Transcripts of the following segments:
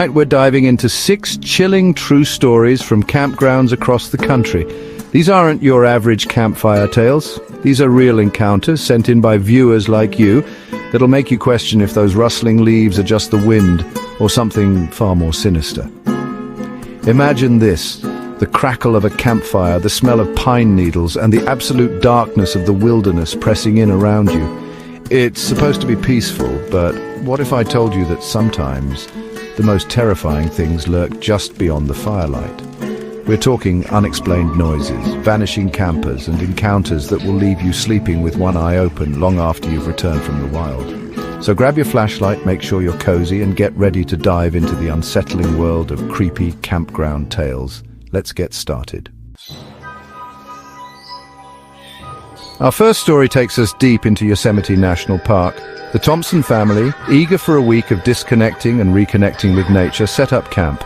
Tonight we're diving into 6 chilling true stories from campgrounds across the country. These aren't your average campfire tales. These are real encounters sent in by viewers like you that'll make you question if those rustling leaves are just the wind or something far more sinister. Imagine this: the crackle of a campfire, the smell of pine needles, and the absolute darkness of the wilderness pressing in around you. It's supposed to be peaceful, but what if I told you that sometimes the most terrifying things lurk just beyond the firelight? We're talking unexplained noises, vanishing campers, and encounters that will leave you sleeping with one eye open long after you've returned from the wild. So grab your flashlight, make sure you're cozy, and get ready to dive into the unsettling world of creepy campground tales. Let's get started. Our first story takes us deep into Yosemite National Park. The Thompson family, eager for a week of disconnecting and reconnecting with nature, set up camp.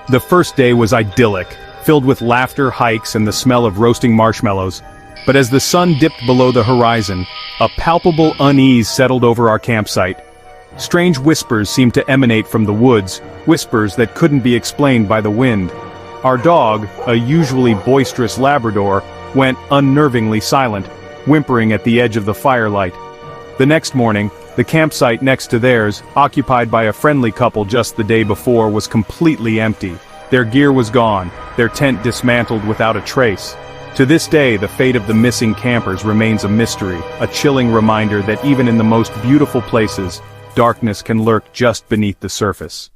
The first day was idyllic, filled with laughter, hikes, and the smell of roasting marshmallows. But as the sun dipped below the horizon, a palpable unease settled over our campsite. Strange whispers seemed to emanate from the woods, whispers that couldn't be explained by the wind. Our dog, a usually boisterous Labrador, went unnervingly silent, whimpering at the edge of the firelight. The next morning, the campsite next to theirs, occupied by a friendly couple just the day before, was completely empty. Their gear was gone, their tent dismantled without a trace. To this day, the fate of the missing campers remains a mystery, a chilling reminder that even in the most beautiful places, darkness can lurk just beneath the surface.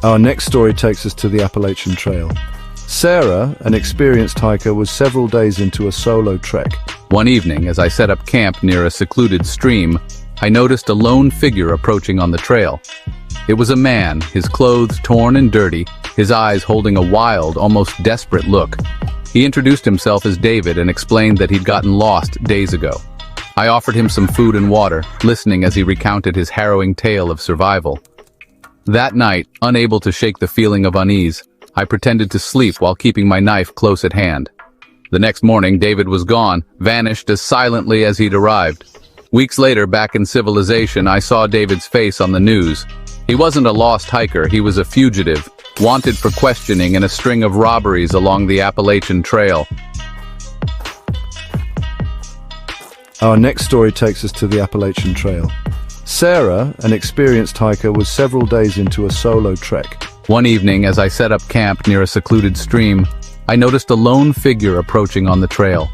Our next story takes us to the Appalachian Trail. Sarah, an experienced hiker, was several days into a solo trek. One evening, as I set up camp near a secluded stream, I noticed a lone figure approaching on the trail. It was a man, his clothes torn and dirty, his eyes holding a wild, almost desperate look. He introduced himself as David and explained that he'd gotten lost days ago. I offered him some food and water, listening as he recounted his harrowing tale of survival. That night, unable to shake the feeling of unease, I pretended to sleep while keeping my knife close at hand. The next morning, David was gone, vanished as silently as he'd arrived. Weeks later, back in civilization, I saw David's face on the news. He wasn't a lost hiker, he was a fugitive, wanted for questioning in a string of robberies along the Appalachian Trail. Our next story takes us to the Appalachian Trail. Sarah, an experienced hiker, was several days into a solo trek. One evening, as I set up camp near a secluded stream, I noticed a lone figure approaching on the trail.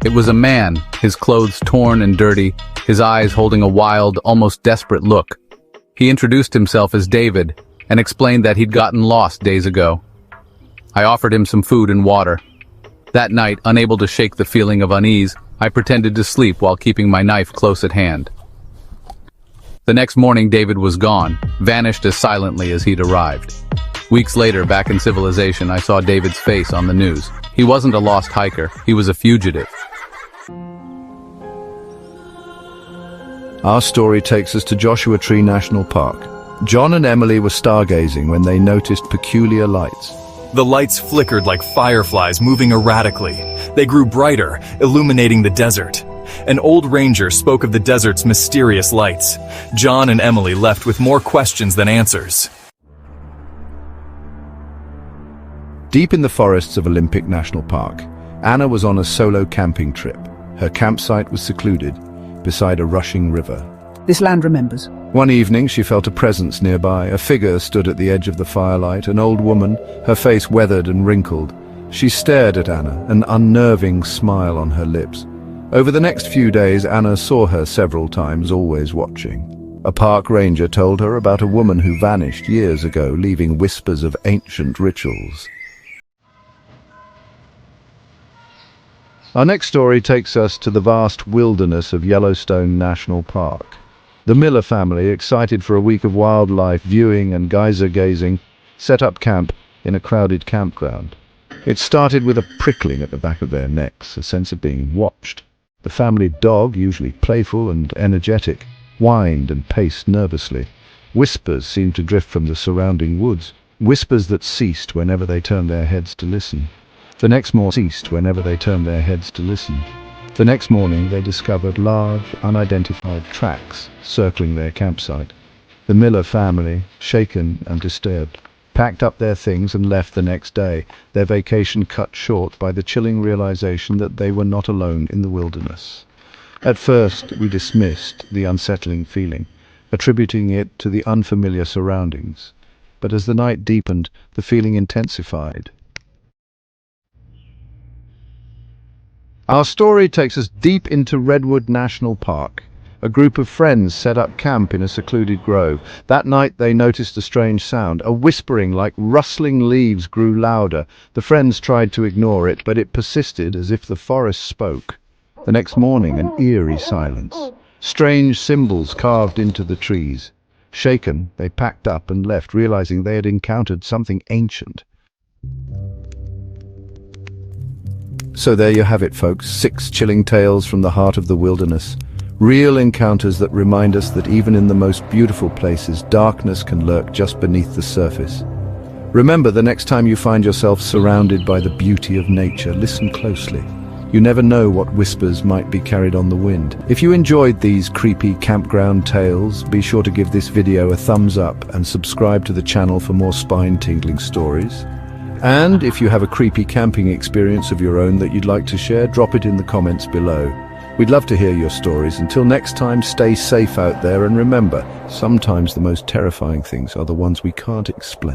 It was a man, his clothes torn and dirty, his eyes holding a wild, almost desperate look. He introduced himself as David and explained that he'd gotten lost days ago. I offered him some food and water. That night, unable to shake the feeling of unease, I pretended to sleep while keeping my knife close at hand. The next morning, David was gone, vanished as silently as he'd arrived. Weeks later, back in civilization, I saw David's face on the news. He wasn't a lost hiker, he was a fugitive. Our story takes us to Joshua Tree National Park. John and Emily were stargazing when they noticed peculiar lights. The lights flickered like fireflies moving erratically. They grew brighter, illuminating the desert. An old ranger spoke of the desert's mysterious lights. John and Emily left with more questions than answers. Deep in the forests of Olympic National Park, Anna was on a solo camping trip. Her campsite was secluded, beside a rushing river. This land remembers. One evening, she felt a presence nearby. A figure stood at the edge of the firelight, an old woman, her face weathered and wrinkled. She stared at Anna, an unnerving smile on her lips. Over the next few days, Anna saw her several times, always watching. A park ranger told her about a woman who vanished years ago, leaving whispers of ancient rituals. Our next story takes us to the vast wilderness of Yellowstone National Park. The Miller family, excited for a week of wildlife viewing and geyser gazing, set up camp in a crowded campground. It started with a prickling at the back of their necks, a sense of being watched. The family dog, usually playful and energetic, whined and paced nervously. Whispers seemed to drift from the surrounding woods, whispers that ceased whenever they turned their heads to listen. The next morning they discovered large, unidentified tracks circling their campsite. The Miller family, shaken and disturbed, packed up their things and left the next day, their vacation cut short by the chilling realization that they were not alone in the wilderness. At first, we dismissed the unsettling feeling, attributing it to the unfamiliar surroundings. But as the night deepened, the feeling intensified. Our story takes us deep into Redwood National Park. A group of friends set up camp in a secluded grove. That night they noticed a strange sound. A whispering like rustling leaves grew louder. The friends tried to ignore it, but it persisted as if the forest spoke. The next morning, an eerie silence. Strange symbols carved into the trees. Shaken, they packed up and left, realizing they had encountered something ancient. So there you have it, folks. 6 chilling tales from the heart of the wilderness. Real encounters that remind us that even in the most beautiful places, darkness can lurk just beneath the surface. Remember, the next time you find yourself surrounded by the beauty of nature, listen closely. You never know what whispers might be carried on the wind. If you enjoyed these creepy campground tales, be sure to give this video a thumbs up and subscribe to the channel for more spine-tingling stories. And if you have a creepy camping experience of your own that you'd like to share, drop it in the comments below. We'd love to hear your stories. Until next time, stay safe out there, and remember, sometimes the most terrifying things are the ones we can't explain.